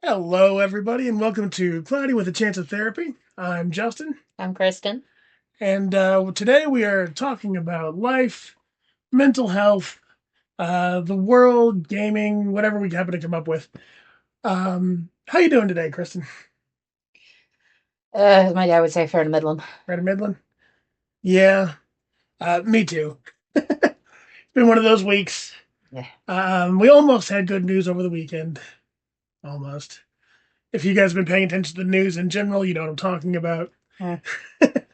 Hello, everybody, and welcome to Cloudy with a Chance of Therapy. I'm Justin, I'm Kristen. and today we are talking about life, mental health, the world, gaming, whatever we happen to come up with. How you doing today, Kristen? My dad would say fair to middling. Right in Midland? Yeah, me too. It's been one of those weeks. Yeah. We almost had good news over the weekend. Almost. If you guys have been paying attention to the news in general, you know what I'm talking about. Hmm. But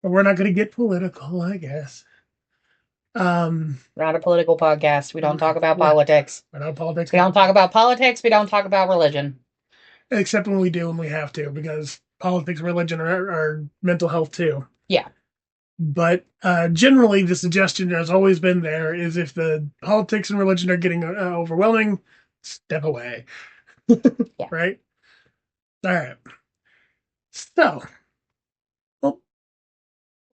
we're not going to get political, I guess. Um, We're not a political podcast. We don't talk about we're, politics. we're not politics. We don't talk about politics. We don't talk about religion. Except when we do, when we have to, because politics, religion are mental health too. Yeah. But generally, the suggestion has always been there is if the politics and religion are getting overwhelming, step away. Yeah. Right? All right. So, well,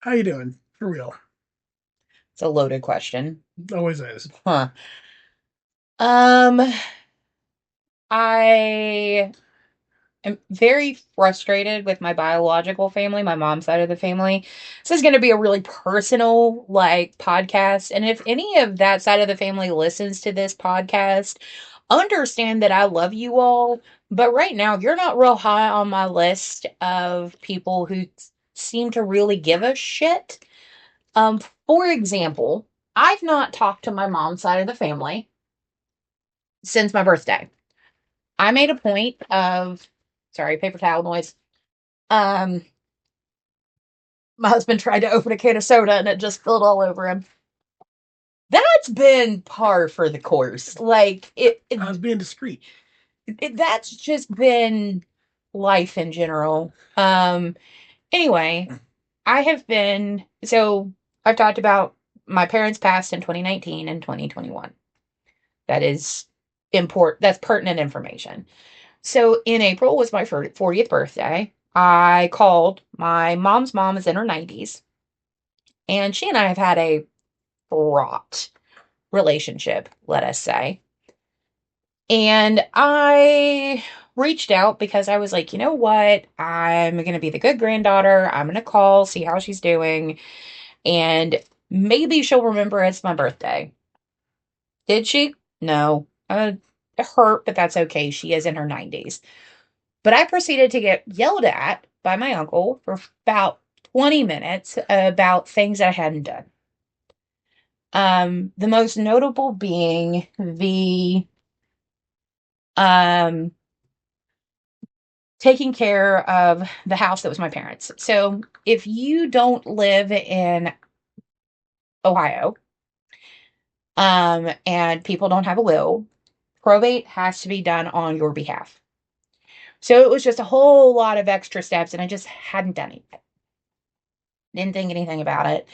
how you doing? For real. It's a loaded question. Always is. Huh. Um, I am very frustrated with my biological family, my mom's side of the family. This is going to be a really personal, podcast. And if any of that side of the family listens to this podcast, understand that I love you all. But right now, you're not real high on my list of people who seem to really give a shit. Um, for example, I've not talked to my mom's side of the family since my birthday. I made a point of, sorry, paper towel noise. Um, my husband tried to open a can of soda and it just spilled all over him. That's been par for the course. I was being discreet. That's just been life in general. Anyway, I have been so I've talked about my parents passed in 2019 and 2021. That is important. That's pertinent information. So in April was my 40th birthday. I called. My mom's mom is in her 90s, and she and I have had a fraught relationship, let us say. And I reached out because I was like, you know what? I'm going to be the good granddaughter. I'm going to call, see how she's doing, and maybe she'll remember it's my birthday. Did she? No. It hurt, but that's okay. She is in her 90s. But I proceeded to get yelled at by my uncle for about 20 minutes about things I hadn't done. The most notable being the um, taking care of the house that was my parents'. So if you don't live in Ohio, and people don't have a will, probate has to be done on your behalf. So it was just a whole lot of extra steps, and I just hadn't done it. Didn't think anything about it.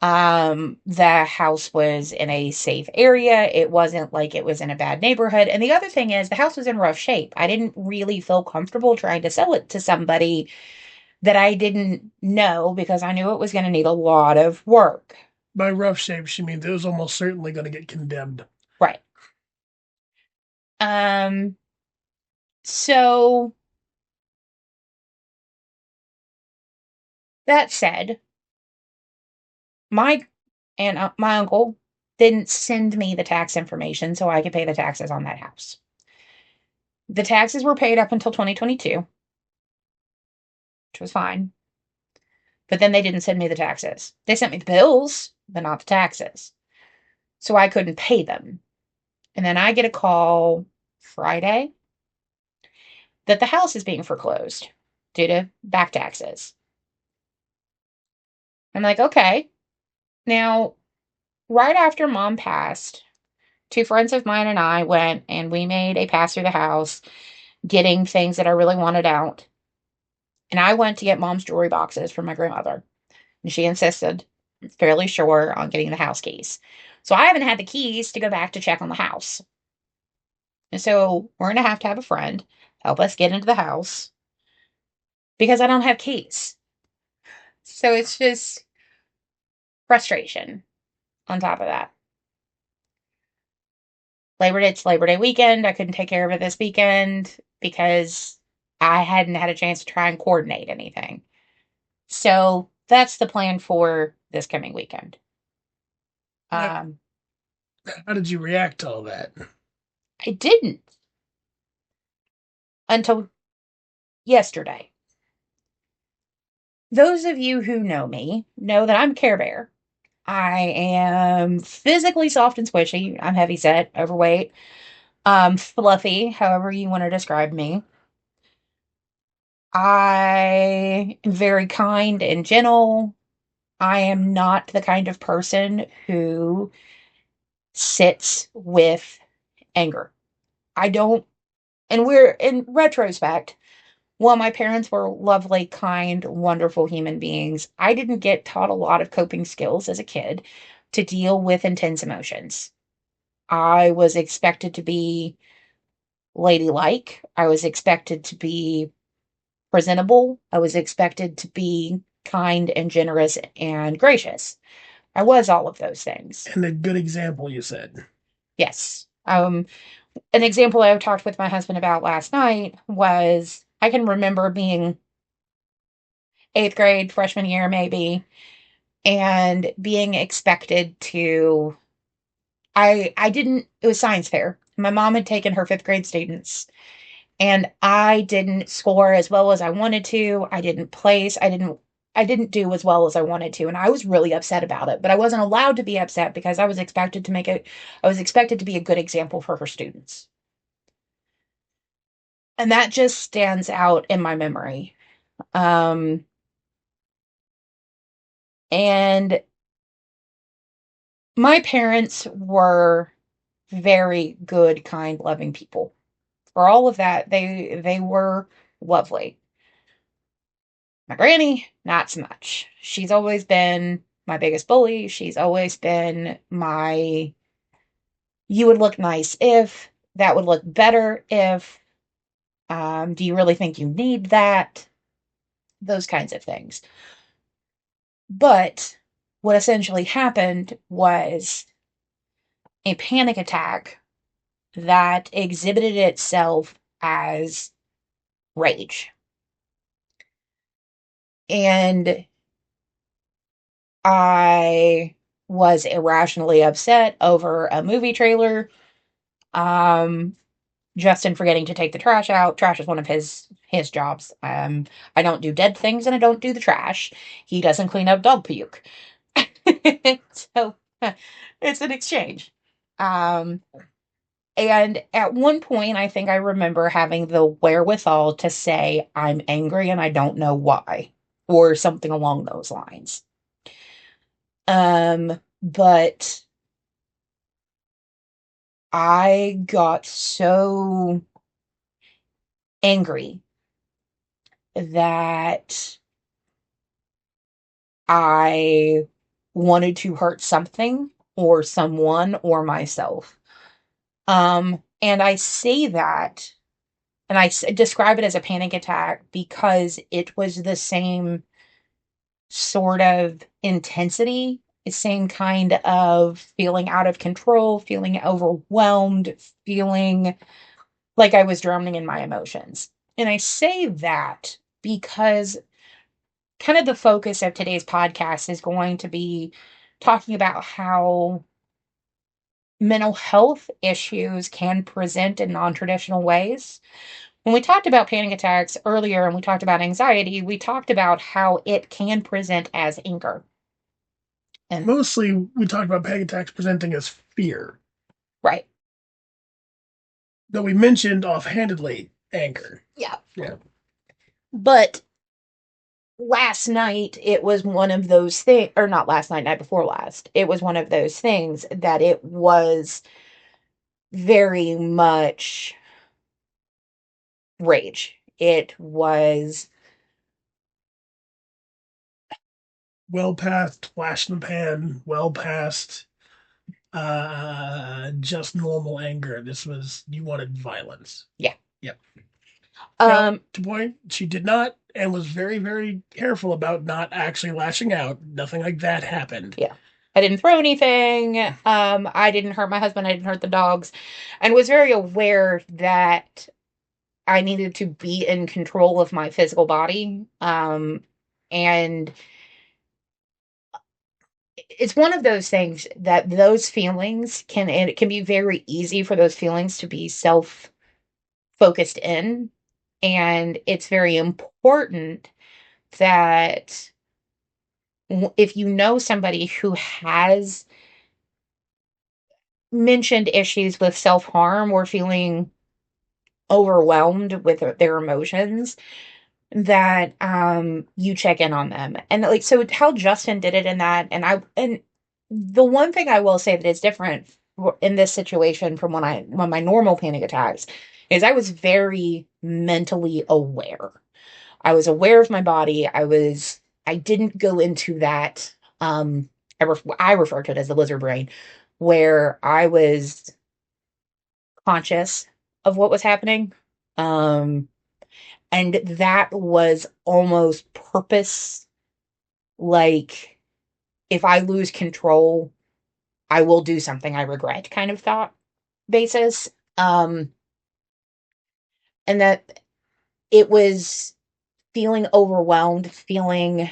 The house was in a safe area. It wasn't like it was in a bad neighborhood. And the other thing is the house was in rough shape. I didn't really feel comfortable trying to sell it to somebody that I didn't know because I knew it was going to need a lot of work. By rough shape, she means it was almost certainly going to get condemned. Right. Um, so that said, my my uncle didn't send me the tax information so I could pay the taxes on that house. The taxes were paid up until 2022, which was fine. But then they didn't send me the taxes. They sent me the bills, but not the taxes. So I couldn't pay them. And then I get a call Friday that the house is being foreclosed due to back taxes. I'm like, okay. Now, right after mom passed, two friends of mine and I went and we made a pass through the house, getting things that I really wanted out. And I went to get mom's jewelry boxes from my grandmother. And she insisted, fairly sure, on getting the house keys. So I haven't had the keys to go back to check on the house. And so we're going to have a friend help us get into the house because I don't have keys. So it's just frustration on top of that. It's Labor Day weekend. I couldn't take care of it this weekend because I hadn't had a chance to try and coordinate anything. So that's the plan for this coming weekend. Now, Um, how did you react to all that? I didn't until yesterday. Those of you who know me know that I'm Care Bear. I am physically soft and squishy. I'm heavy set, overweight, fluffy, however you want to describe me. I am very kind and gentle. I am not the kind of person who sits with anger. I don't, and we're in retrospect, while my parents were lovely, kind, wonderful human beings, I didn't get taught a lot of coping skills as a kid to deal with intense emotions. I was expected to be ladylike. I was expected to be presentable. I was expected to be kind and generous and gracious. I was all of those things. And a good example, you said. Yes. An example I talked with my husband about last night was I can remember being eighth grade, freshman year, maybe, and being expected to. I didn't, it was science fair. My mom had taken her fifth grade students, and I didn't score as well as I wanted to. I didn't place. I didn't do as well as I wanted to, and I was really upset about it. But I wasn't allowed to be upset because I was expected to be a good example for her students. And that just stands out in my memory. Um, and my parents were very good, kind, loving people. For all of that, they were lovely. My granny, not so much. She's always been my biggest bully. She's always been my, you would look nice if, that would look better if, do you really think you need that? Those kinds of things. But what essentially happened was a panic attack that exhibited itself as rage. And I was irrationally upset over a movie trailer. Um, Justin forgetting to take the trash out. Trash is one of his jobs. I don't do dead things and I don't do the trash. He doesn't clean up dog puke. So it's an exchange. Um, and at one point, I think I remember having the wherewithal to say, I'm angry and I don't know why, or something along those lines. But I got so angry that I wanted to hurt something or someone or myself. And I say that and describe it as a panic attack because it was the same sort of intensity, the same kind of feeling out of control, feeling overwhelmed, feeling like I was drowning in my emotions. And I say that because kind of the focus of today's podcast is going to be talking about how mental health issues can present in non traditional ways. When we talked about panic attacks earlier and we talked about anxiety, we talked about how it can present as anger. And Mostly, we talked about panic attacks presenting as fear, right. though we mentioned offhandedly anger. Yeah. Yeah. But last night it was one of those things, or not last night, night before last. It was one of those things that it was very much rage. It was, Well past flash in the pan, well past just normal anger. This was, you wanted violence. yeah. Yep. Now, Um, to point, she did not and was very, very careful about not actually lashing out. Nothing like that happened. yeah. I didn't throw anything. I didn't hurt my husband. I didn't hurt the dogs, and was very aware that I needed to be in control of my physical body. And it's one of those things that those feelings can, and it can be very easy for those feelings to be self focused in. And it's very important that if you know somebody who has mentioned issues with self harm or feeling overwhelmed with their emotions, that you check in on them. And like, so how Justin did it in that, and the one thing I will say that is different in this situation from when my normal panic attacks is I was very mentally aware. I was aware of my body. I didn't go into that I refer to it as the lizard brain, where I was conscious of what was happening. Um and that was almost purpose, like, if I lose control, I will do something I regret kind of thought basis. And that it was feeling overwhelmed, feeling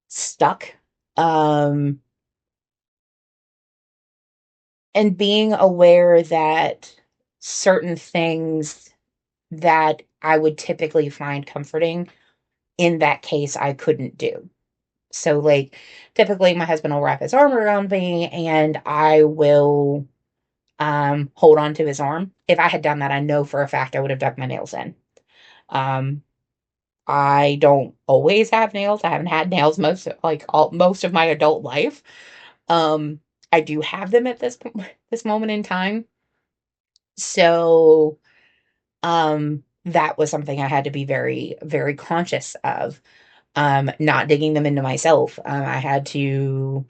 stuck, um, and being aware that certain things that I would typically find comforting in that case I couldn't do. So, like, typically my husband will wrap his arm around me and I will hold on to his arm. If I had done that, I know for a fact I would have dug my nails in. Um I don't always have nails. I haven't had nails most of my adult life. Um I do have them at this moment in time. So, that was something I had to be very, very conscious of. Not digging them into myself. I had to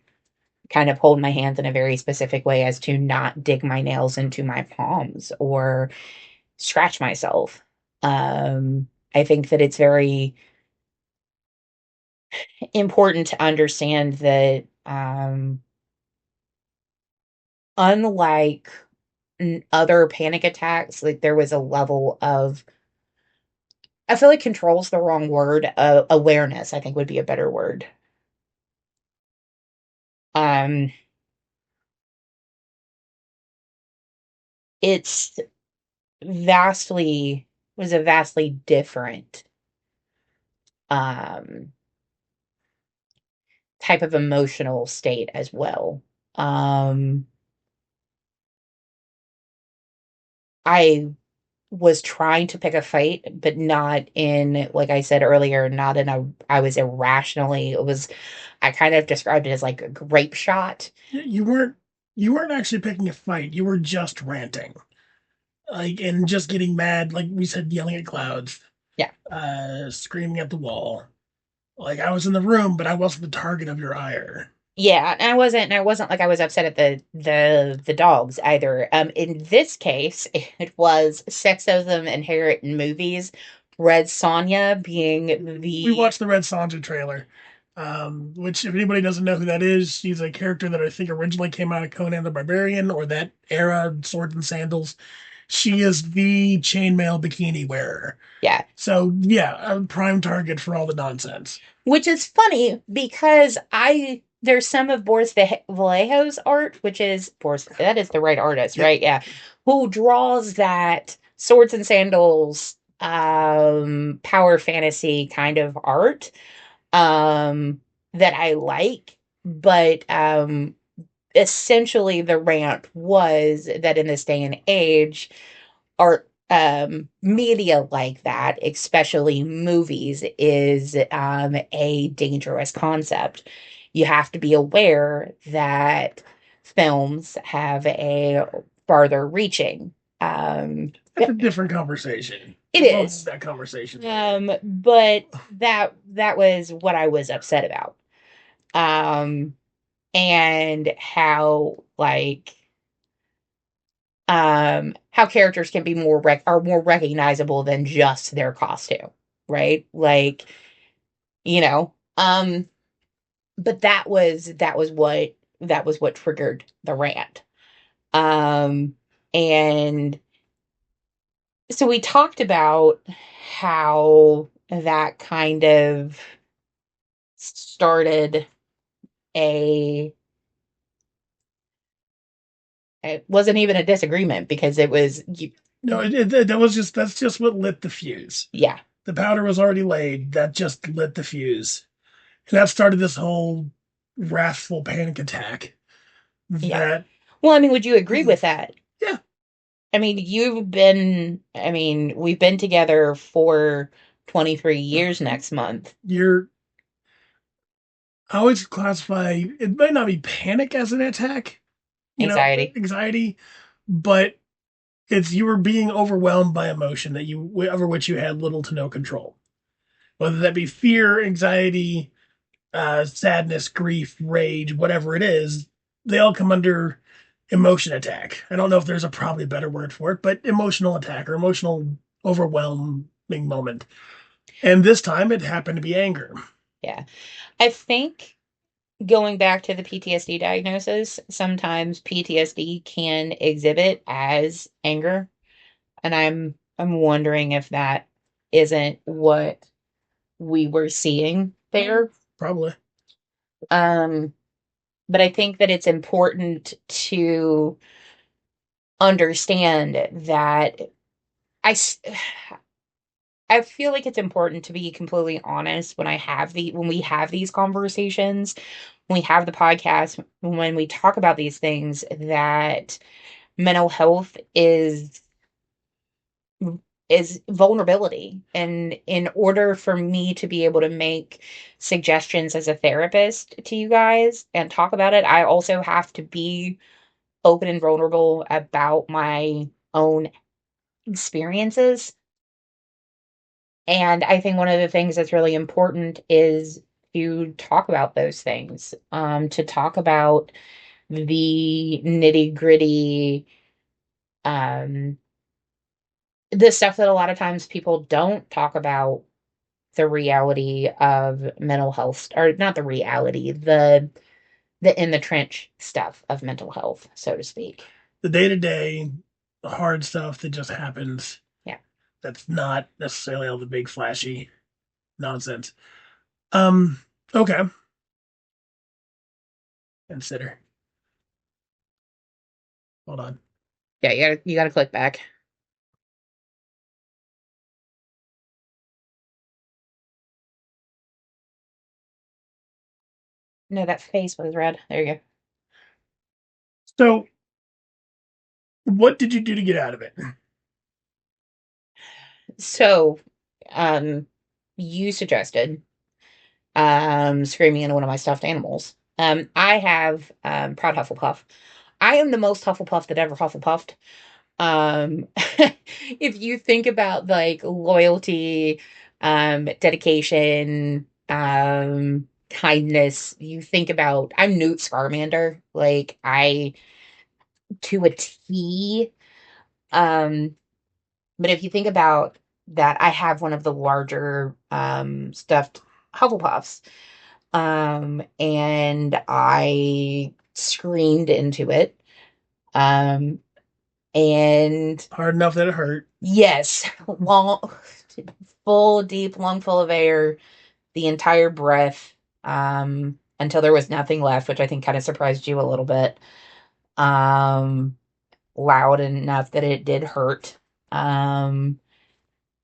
kind of hold my hands in a very specific way as to not dig my nails into my palms or scratch myself. I think that it's very important to understand that, unlike other panic attacks, like, there was a level of, I feel like control's the wrong word. Awareness, I think, would be a better word. Um, it's vastly was a vastly different um type of emotional state as well. Um I was trying to pick a fight, but not in, like I said earlier, not in a, I was irrationally, it was, I kind of described it as like a grape shot. You weren't actually picking a fight. You were just ranting, like, and just getting mad, like we said, yelling at clouds, Yeah. screaming at the wall. Like I was in the room, but I wasn't the target of your ire. Yeah, and I wasn't like I was upset at the dogs either. In this case, it was sexism inherent in movies. Red Sonja being We the, watched the Red Sonja trailer, which, if anybody doesn't know who that is, she's a character that I think originally came out of Conan the Barbarian or that era, Swords and Sandals. She is the chainmail bikini wearer. yeah, So yeah, a prime target for all the nonsense. which is funny because I there's some of Boris Vallejo's art, which is Boris, that is the right artist, Yep. right? Yeah, who draws that swords and sandals, power fantasy kind of art, that I like, but essentially the rant was that in this day and age, art, media like that, especially movies, is a dangerous concept. You have to be aware that films have a farther reaching. That's a different conversation. It We'll have is. that conversation later. But that was what I was upset about. Um, and how, like, how characters can be are more recognizable than just their costume, right? Like, you know, but that was what triggered the rant. Um, and so we talked about how that kind of started a it wasn't even a disagreement because it was No, that's just what lit the fuse. yeah, The powder was already laid. That just lit the fuse. And that started this whole wrathful panic attack. yeah. That, Well, I mean, would you agree with that? yeah, We've been together for 23 years next month. you're, I always classify, it might not be panic as an attack, Anxiety. anxiety, but it's you were being overwhelmed by emotion that over which you had little to no control. Whether that be fear, anxiety, sadness, grief, rage, whatever it is, they all come under emotion attack. I don't know if there's a probably better word for it, but emotional attack or emotional overwhelming moment. And this time it happened to be anger. Yeah. I think going back to the PTSD diagnosis, sometimes PTSD can exhibit as anger, and I'm wondering if that isn't what we were seeing there. Probably. Um, but I think that it's important to understand that I s- I feel like it's important to be completely honest when we have these conversations, when we have the podcast, when we talk about these things, that mental health is vulnerability. And in order for me to be able to make suggestions as a therapist to you guys and talk about it, I also have to be open and vulnerable about my own experiences. And I think one of the things that's really important is to talk about those things, to talk about the nitty gritty, um, the stuff that a lot of times people don't talk about, the reality of mental health, or not the reality, the in the trench stuff of mental health, so to speak. The day to day, the hard stuff that just happens. Yeah. That's not necessarily all the big flashy nonsense. Um, okay. Consider. Hold on. Yeah, you gotta click back. No, that face was red. There you go. So, what did you do to get out of it? So, um, you suggested screaming into one of my stuffed animals. I have proud Hufflepuff. I am the most Hufflepuff that ever Hufflepuffed. Um, if you think about like loyalty, dedication, kindness, you think about I'm Newt Scamander, like I to a T. Um, but if you think about that, I have one of the larger stuffed Hufflepuffs. And I screamed into it. Um, and Hard enough that it hurt. yes, full, deep lung full of air, the entire breath, until there was nothing left, which I think kind of surprised you a little bit. Um, Loud enough that it did hurt.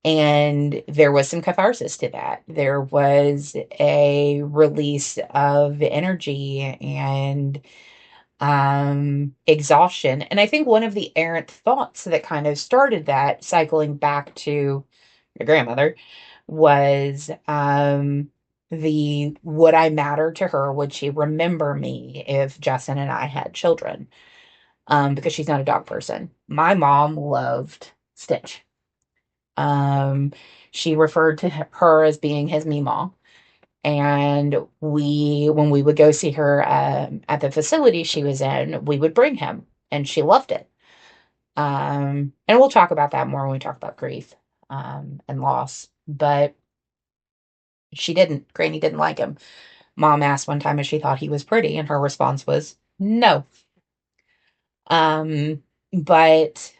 And there was some catharsis to that. There was a release of energy and exhaustion. And I think one of the errant thoughts that kind of started that, cycling back to your grandmother, was the would I matter to her? Would she remember me if Justin and I had children? Because she's not a dog person. My mom loved Stitch. Um, she referred to her as being his Meemaw. And when we would go see her at the facility she was in, we would bring him, and she loved it. And we'll talk about that more when we talk about grief and loss. But she didn't. Granny didn't like him. Mom asked one time if she thought he was pretty, and her response was no. But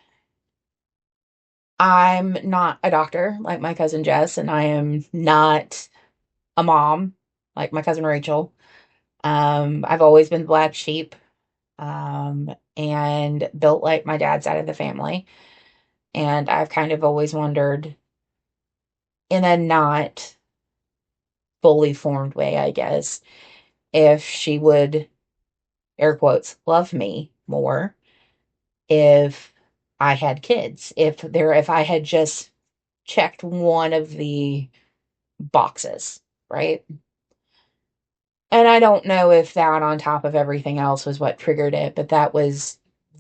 I'm not a doctor like my cousin Jess, and I am not a mom like my cousin Rachel. I've always been the black sheep, and built like my dad's side of the family. And I've kind of always wondered, in a not fully formed way, I guess, if she would, air quotes, love me more if I had kids, if I had just checked one of the boxes, right? And I don't know if that on top of everything else was what triggered it, but that was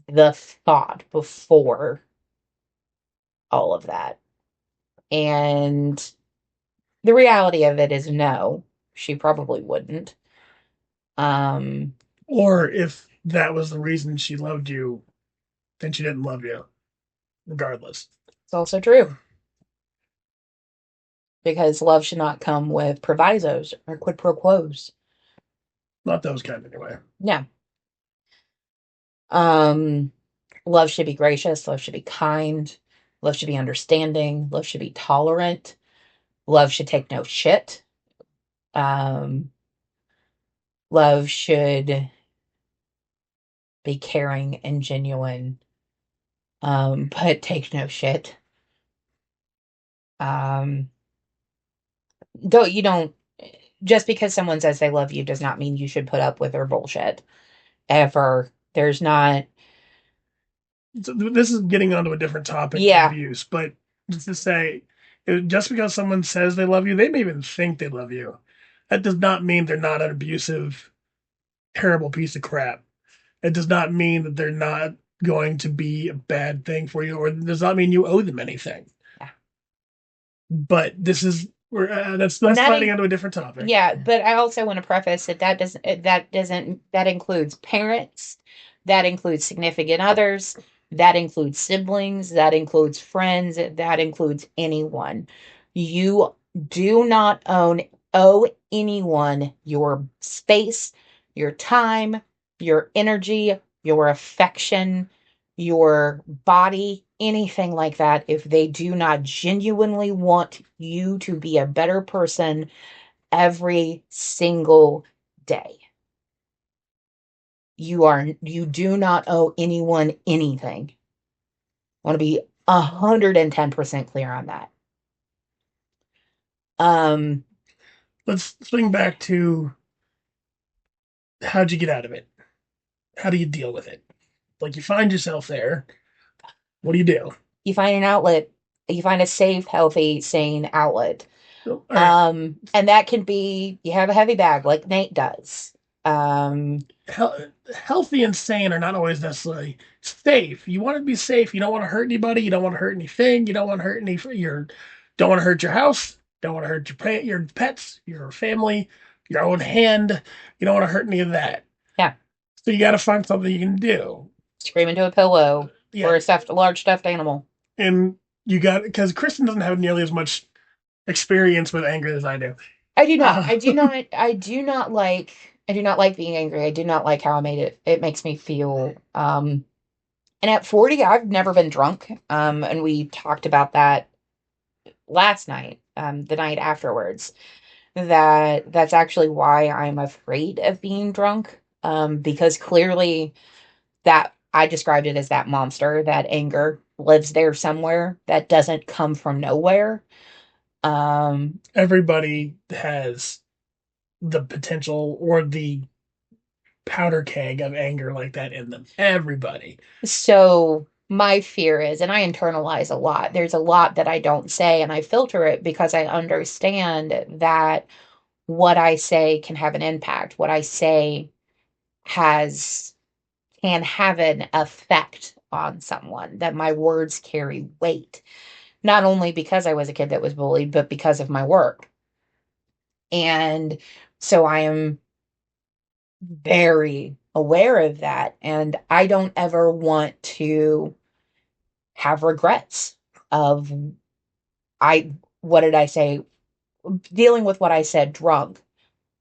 the thought before all of that. And the reality of it is no, she probably wouldn't. Um, Or if that was the reason she loved you, then she didn't love you, regardless. it's also true because love should not come with provisos or quid pro quos. Not those kind, anyway. No. Um, Love should be gracious, love should be kind, love should be understanding, love should be tolerant, love should take no shit. Um, Love should be caring and genuine, but take no shit. Um, don't just because someone says they love you does not mean you should put up with their bullshit ever. There's not, So this is getting onto a different topic, yeah, abuse, but just to say, just because someone says they love you, they may even think they love you. That does not mean they're not an abusive, terrible piece of crap. It does not mean that they're not going to be a bad thing for you, or it does not mean you owe them anything. yeah. But this is we're And that's sliding onto a different topic. yeah, but I also want to preface that that includes parents, that includes significant others, that includes siblings, that includes friends, that includes anyone. You do not owe anyone your space, your time, your energy, your affection, your body, anything like that if they do not genuinely want you to be a better person every single day. You do not owe anyone anything. I want to be 110% clear on that. Um, Let's swing back to how'd you get out of it? How do you deal with it? Like you find yourself there. What do you do? you find an outlet, you find a safe, healthy, sane outlet. All right. And that can be you have a heavy bag like Nate does. Um, Healthy and sane are not always necessarily safe. You want to be safe. You don't want to hurt anybody. You don't want to hurt anything. You don't want to hurt don't want to hurt your house. Don't want to hurt your pets, your family, your own hand. You don't want to hurt any of that. yeah, So you got to find something you can do. scream into a pillow Yeah, or a large stuffed animal. and you got because Kristen doesn't have nearly as much experience with anger as I do. I do not. Uh, I do not like being angry. I do not like how I made it. It makes me feel. And at 40, I've never been drunk. And we talked about that last night, the night afterwards. That's actually why I'm afraid of being drunk. Because clearly that I described it as that monster, that anger lives there somewhere that doesn't come from nowhere. Um, Everybody has the potential or the powder keg of anger like that in them. Everybody. So my fear is, and I internalize a lot, there's a lot that I don't say, and I filter it because I understand that what I say can have an impact. What I say has can have an effect on someone, that my words carry weight, not only because I was a kid that was bullied, but because of my work. And so I am very aware of that. And I don't ever want to have regrets of I what did I say, dealing with what I said drunk.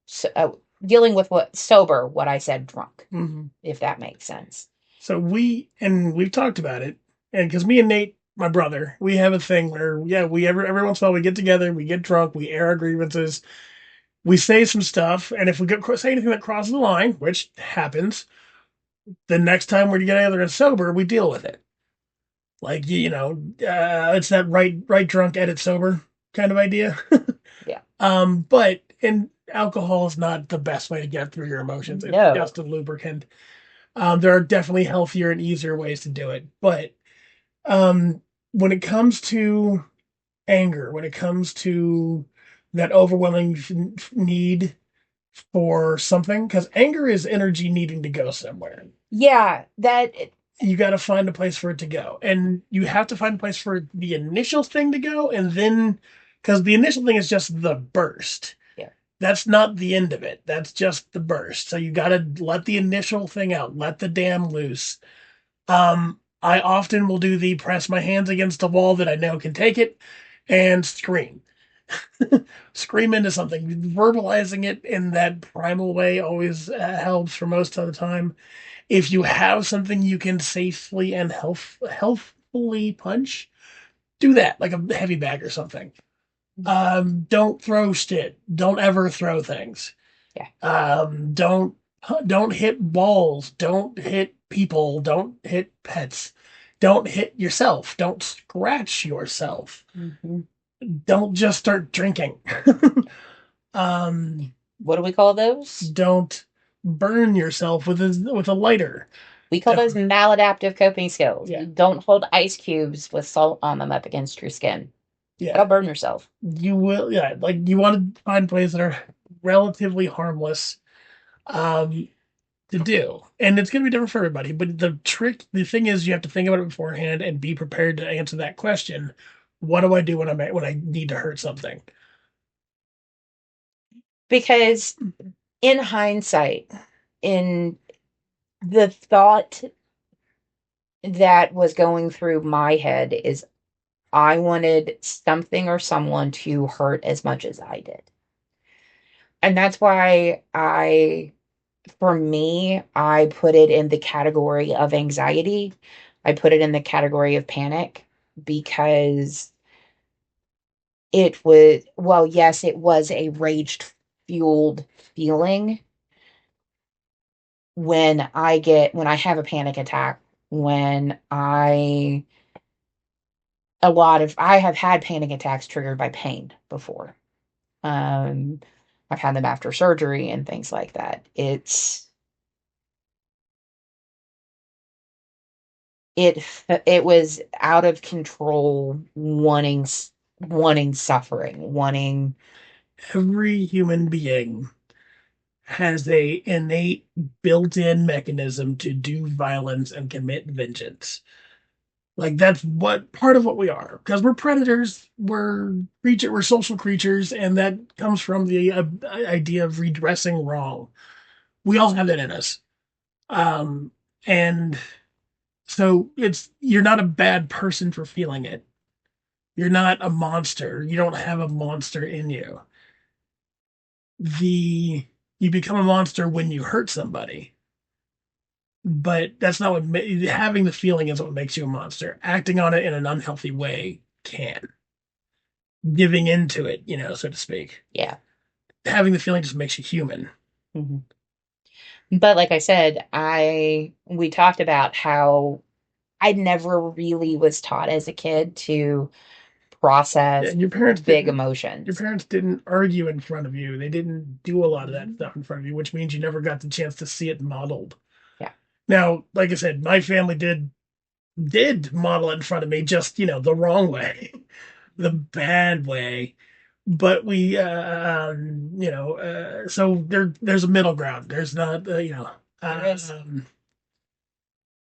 so, dealing with what sober, what I said drunk, Hmm. if that makes sense. So we've talked about it, and because me and Nate, my brother, we have a thing where yeah, we every once in a while we get together, we get drunk, we air our grievances, we say some stuff, and if we say anything that crosses the line, which happens, the next time we're together and sober, we deal with it. Like it's that right drunk, edit sober kind of idea. Yeah. But and alcohol is not the best way to get through your emotions. It's No. just a lubricant. There are definitely healthier and easier ways to do it, but um, when it comes to anger, when it comes to that overwhelming need for something, because anger is energy needing to go somewhere. Yeah, that You got to find a place for it to go, and you have to find a place for the initial thing to go, and then because the initial thing is just the burst. yeah. That's not the end of it. That's just the burst. So you got to let the initial thing out, let the dam loose. I often will do the press my hands against a wall that I know can take it and scream. Scream into something. Verbalizing it in that primal way always helps for most of the time. If you have something you can safely and healthfully punch, do that, like a heavy bag or something. Don't throw shit. Don't ever throw things. Yeah. Don't hit walls. Don't hit people. Don't hit pets. Don't hit yourself. Don't scratch yourself. Mm-hmm. Don't just start drinking. um, What do we call those? don't burn yourself with a lighter. We call those Don't, maladaptive coping skills. yeah, You don't hold ice cubes with salt on them up against your skin. yeah. That'll burn yourself. You will, yeah. Like you want to find plays that are relatively harmless. Um, to do. And it's going to be different for everybody. But the thing is, you have to think about it beforehand and be prepared to answer that question. What do I do when I need to hurt something? Because in hindsight, in the thought that was going through my head is I wanted something or someone to hurt as much as I did. And that's why for me, I put it in the category of anxiety. I put it in the category of panic because it was, well, yes, it was a rage fueled feeling when I have a panic attack, when I have had panic attacks triggered by pain before. Um, I've had them after surgery and things like that. It it was out of control, wanting suffering, wanting. Every human being has a innate built-in mechanism to do violence and commit vengeance. Like that's what part of what we are because we're predators, we're social creatures, and that comes from the idea of redressing wrong. We all have that in us. Um, and So you're not a bad person for feeling it. You're not a monster. You don't have a monster in you. The You become a monster when you hurt somebody, but that's not having the feeling is what makes you a monster. Acting on it in an unhealthy way can. Giving into it, so to speak. Yeah. Having the feeling just makes you human. Mhm. But like I said, I we talked about how I never really was taught as a kid to Yeah, process and big your emotions. parents didn't argue in front of you. They didn't do a lot of that stuff in front of you, which means you never got the chance to see it modeled. Yeah. Now, like I said, my family did model it in front of me, just the wrong way, the bad way. But so there's a middle ground. There's not, There is. um,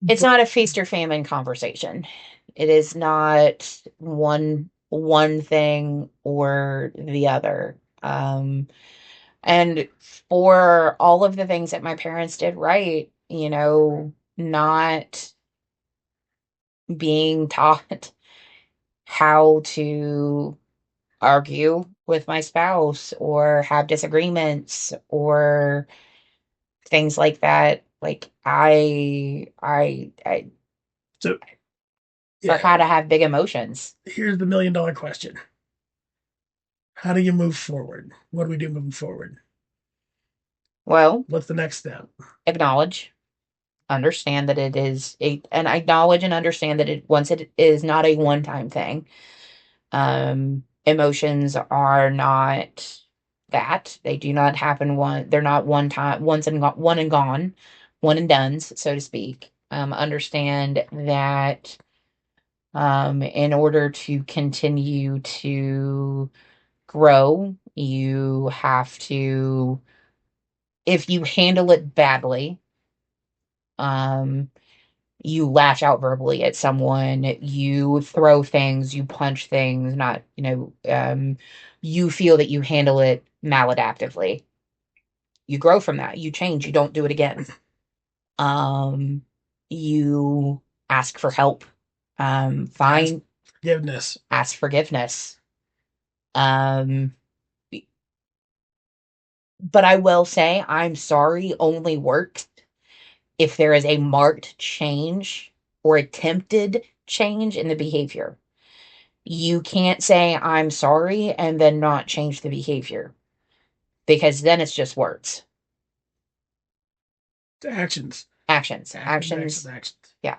It's but not a feast or famine conversation. It is not one thing or the other. And for all of the things that my parents did right, not being taught how to argue with my spouse or have disagreements or things like that. Like I So, forgot yeah, to have big emotions. here's the $1 million question. How do you move forward? What do we do moving forward? Well, What's the next step? acknowledge, understand that it is and acknowledge and understand that it once it is not a one-time thing. Emotions are not that. They do not happen they're not one time, one and gone, one and done's, so to speak. Understand that in order to continue to grow, you have to, if you handle it badly, um, you lash out verbally at someone, you throw things, you punch things, not, you feel that you handle it maladaptively. You grow from that. You change. You don't do it again. Um, you ask for help. Ask Find, forgiveness. ask forgiveness. Um, but I will say, I'm sorry only works if there is a marked change or attempted change in the behavior. You can't say I'm sorry and then not change the behavior because then it's just words. Actions. Actions. Actions, actions, Actions. actions. Yeah.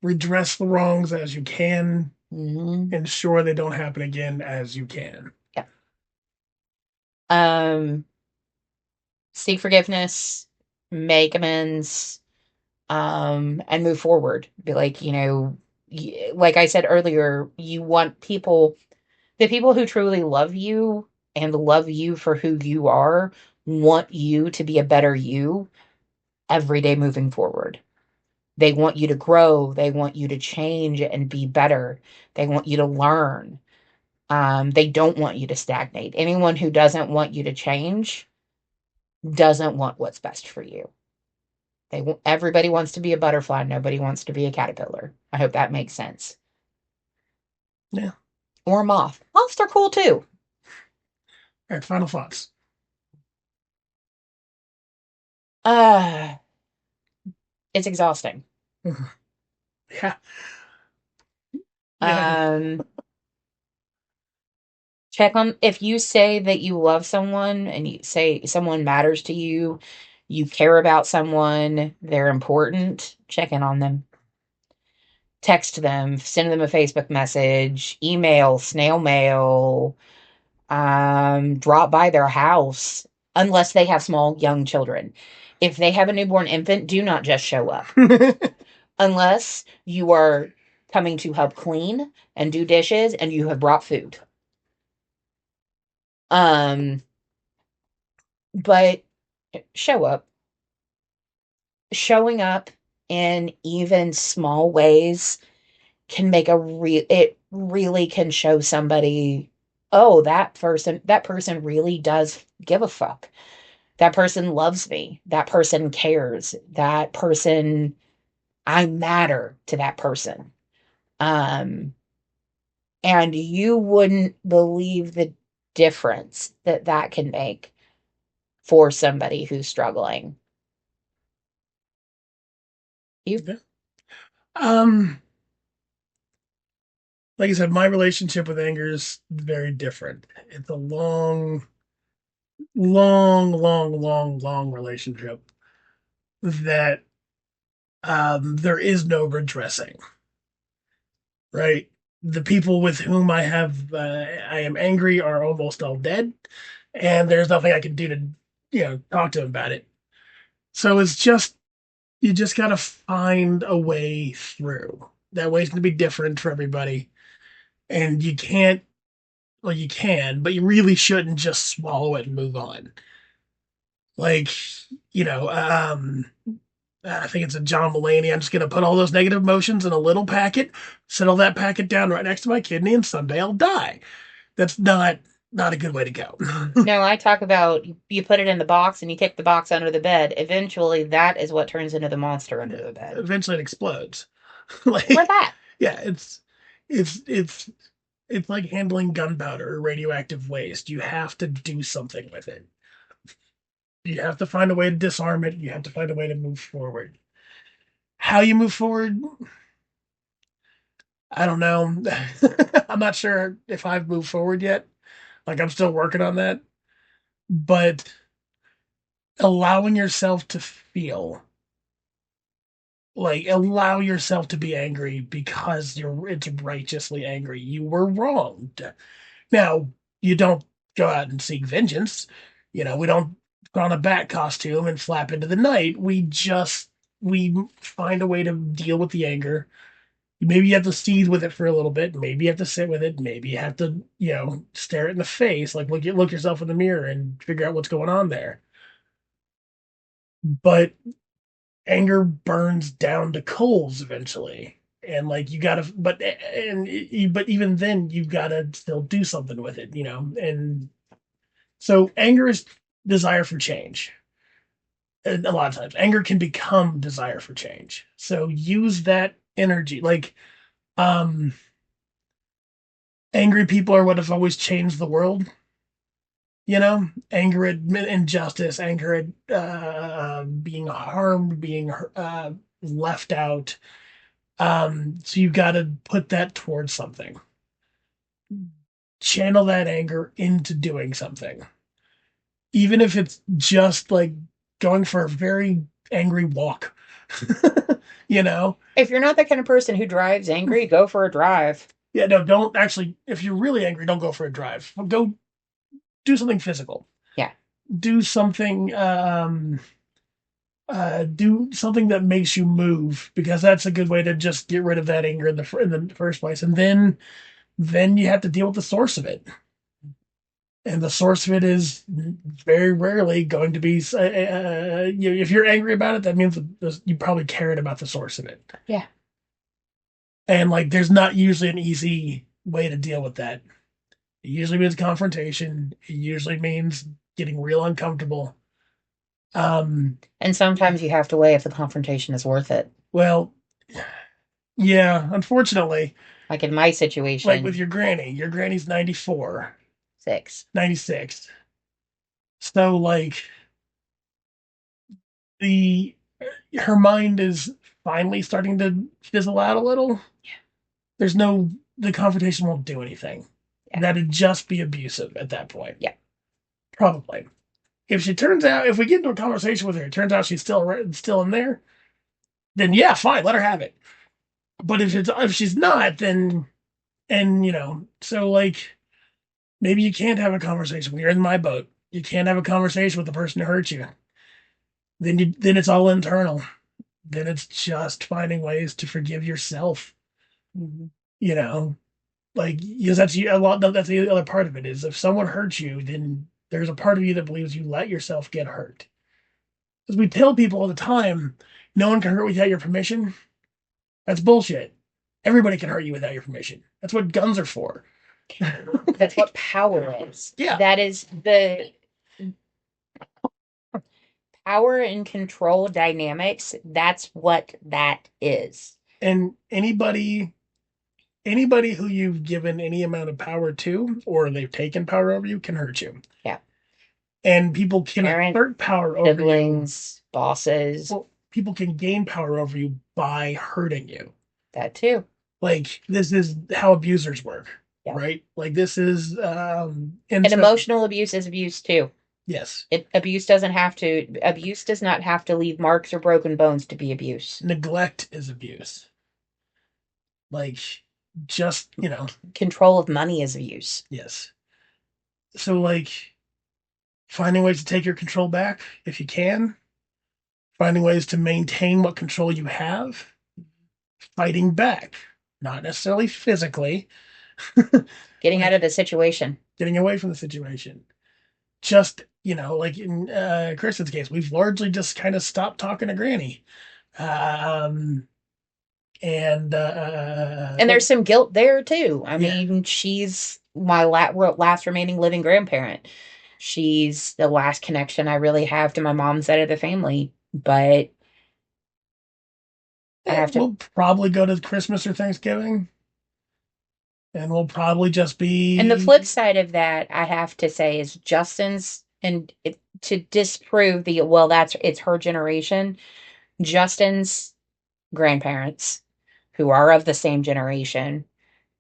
Redress the wrongs as you can. Hmm. Ensure they don't happen again as you can. Yeah. Um, seek forgiveness, make amends, and move forward. Be like, like I said earlier, you want the people who truly love you and love you for who you are, want you to be a better you every day moving forward. They want you to grow. They want you to change and be better. They want you to learn. They don't want you to stagnate. Anyone who doesn't want you to change doesn't want what's best for you. Everybody wants to be a butterfly. Nobody wants to be a caterpillar. I hope that makes sense. Yeah. Or a moth. Moths are cool too. All right. Final thoughts. Uh, it's exhausting. Yeah. Yeah. Um, check on if you say that you love someone and you say someone matters to you, you care about someone, they're important, check in on them. Text them, send them a Facebook message, email, snail mail, drop by their house, unless they have small young children. If they have a newborn infant, do not just show up. Unless you are coming to help clean and do dishes and you have brought food. Um, but show up. Showing up in even small ways can make it really can show somebody, oh, that person really does give a fuck. That person loves me. That person cares. That person, I matter to that person. Um, and you wouldn't believe the difference that that can make for somebody who's struggling. You, Yeah. Um, like I said, my relationship with anger is very different. It's a long, long, long, long, long relationship that there is no redressing, right? The people with whom I am angry are almost all dead, and there's nothing I can do to, talk to them about it. So it's just, you just got to find a way through. That way's going to be different for everybody. And you can't, well, you can, but you really shouldn't just swallow it and move on. Like, you know, um, I think it's a John Mulaney. I'm just going to put all those negative emotions in a little packet, settle that packet down right next to my kidney, and someday I'll die. That's not a good way to go. no, I talk about you put it in the box and you kick the box under the bed. Eventually, that is what turns into the monster under the bed. Eventually, it explodes. Or Like, that. yeah, it's it's like handling gunpowder or radioactive waste. You have to do something with it. You have to find a way to disarm it. You have to find a way to move forward. How you move forward, I don't know. I'm not sure if I've moved forward yet. Like I'm still working on that. But allowing yourself to feel, like allow yourself to be angry because it's righteously angry. You were wronged. Now, you don't go out and seek vengeance. We don't put on a bat costume and flap into the night. We find a way to deal with the anger. Maybe you have to seethe with it for a little bit. Maybe you have to sit with it. Maybe you have to, stare it in the face, like look yourself in the mirror and figure out what's going on there. But anger burns down to coals eventually. And like you gotta, but even then, you've gotta still do something with it, And so anger is desire for change. And a lot of times, anger can become desire for change. So use that energy. Like, um, angry people are what have always changed the world. Anger at injustice, anger at being harmed, being left out. So you've got to put that towards something. Channel that anger into doing something, even if it's just like going for a very angry walk. you know? If you're not that kind of person who drives angry, go for a drive. Yeah, no, don't actually. If you're really angry, don't go for a drive. Go do something physical. Yeah. Do something. Do something that makes you move because that's a good way to just get rid of that anger in the first place, and then you have to deal with the source of it. And the source of it is very rarely going to be. If you're angry about it, that means you probably cared about the source of it. Yeah. And like, there's not usually an easy way to deal with that. It usually means confrontation. It usually means getting real uncomfortable. And sometimes you have to weigh if the confrontation is worth it. Well, yeah, unfortunately, Like in my like with situation, your granny's 94, 6. 96. So like the her mind is finally starting to fizzle out a little. Yeah. The confrontation won't do anything. Yeah. That'd just be abusive at that point. Yeah. Probably. If we get into a conversation with her, it turns out she's still in there, then yeah, fine, let her have it. But if she's not, then so like maybe you can't have a conversation when you're in my boat. You can't have a conversation with the person who hurt you. Then it's all internal. Then it's just finding ways to forgive yourself. Mm-hmm. You know, like because that's a lot. That's the other part of it is if someone hurts you, then there's a part of you that believes you let yourself get hurt. Because we tell people all the time, no one can hurt without your permission. That's bullshit. Everybody can hurt you without your permission. That's what guns are for. That's what power is. Yeah. That is the power and control dynamics. That's what that is. And anybody who you've given any amount of power to or they've taken power over you can hurt you. Yeah. And people can assert power over siblings, bosses. Well, people can gain power over you by hurting you. That too. Like this is how abusers work, Yeah. right? Like this is and emotional abuse is abuse too. Yes. Abuse does not have to leave marks or broken bones to be abuse. Neglect is abuse. Like just, control of money is abuse. Yes. So like finding ways to take your control back if you can, finding ways to maintain what control you have, fighting back, not necessarily physically, getting out of the situation, getting away from the situation. Just, like in Kristen's case, we've largely just kind of stopped talking to Granny. And there's some guilt there too. I mean, she's my last remaining living grandparent. She's the last connection I really have to my mom's side of the family, but I have to. We'll probably go to Christmas or Thanksgiving. and we'll probably just And the flip be. side of that, I have to say, is Justin's, and to disprove the, well, that's it's her generation. Justin's grandparents, who are of the same generation,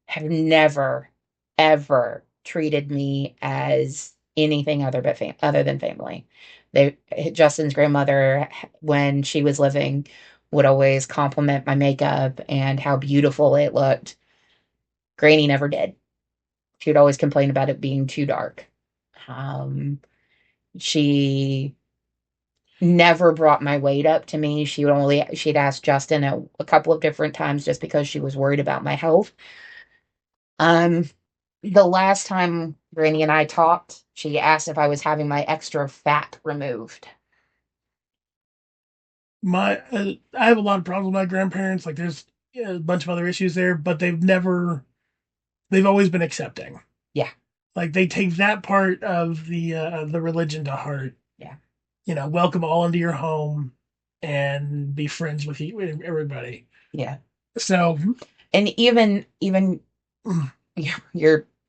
have never ever treated me as anything other than family. They Justin's grandmother, when she was living, would always compliment my makeup and how beautiful it looked. Granny never did. She would always complain about it being too dark. Um, she never brought my weight up to me. She'd ask Justin a couple of different times just because she was worried about my health. Um, the last time Granny and I talked, she asked if I was having my extra fat removed. I have a lot of problems with my grandparents. Like, there's a bunch of other issues there, but they've always been accepting. Yeah, Like, they take that part of the religion to heart. yeah, Welcome all into your home and be friends with you, with everybody. yeah. So, And even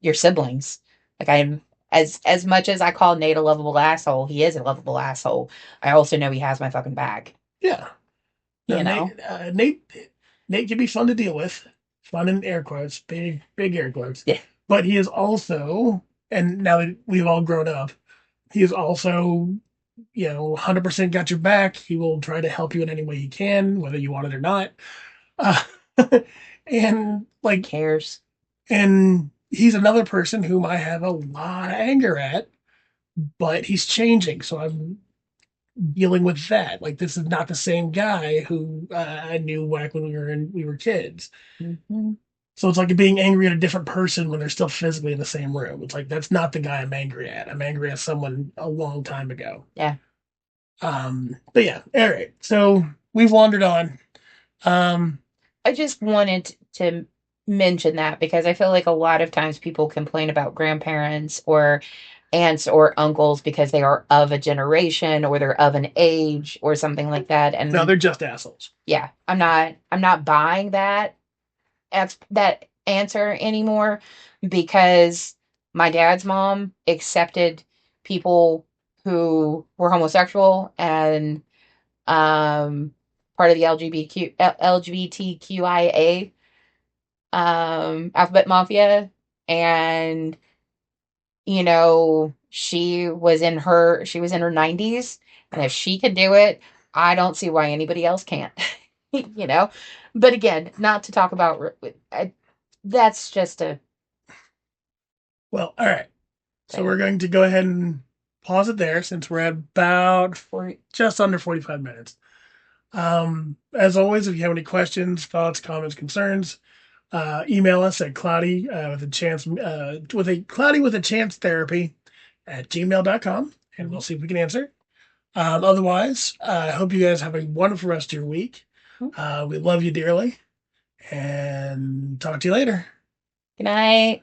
your siblings. Like I'm as much as I call Nate a lovable asshole, he is a lovable asshole. I also know he has my fucking back. yeah. No, You know? Nate can be fun to deal with. Fun in air quotes, big air quotes. Yeah. But he is also, and now that we've all grown up, he is also, 100% got your back. He will try to help you in any way he can, whether you want it or not. Uh, and like, Cares. and he's another person whom I have a lot of anger at, but he's changing. So I'm dealing with that. Like, this is not the same guy who I knew back when we were kids. Hmm. So it's like being angry at a different person when they're still physically in the same room. It's like that's not the guy I'm angry at. I'm angry at someone a long time ago. Yeah. But yeah, all right. So we've wandered on. Um, I just wanted to mention that because I feel like a lot of times people complain about grandparents or aunts or uncles because they are of a generation or they're of an age or something like that. no, And they're just assholes. yeah, I'm not buying that answer anymore because my dad's mom accepted people who were homosexual and um part of the LGBTQIA alphabet mafia, and she was in her 90s, and if she could do it, I don't see why anybody else can't. you know but again, not to talk about that's just a Well, all right. So we're thing going to go ahead and pause it there since we're at about for. just under 45 minutes. As always, if you have any questions, thoughts, comments, concerns, email us at cloudy with a chance with a cloudy with a chance therapy at gmail.com, and we'll see if we can answer. Otherwise, I hope you guys have a wonderful rest of your week. We love you dearly, and talk to you later. Good night.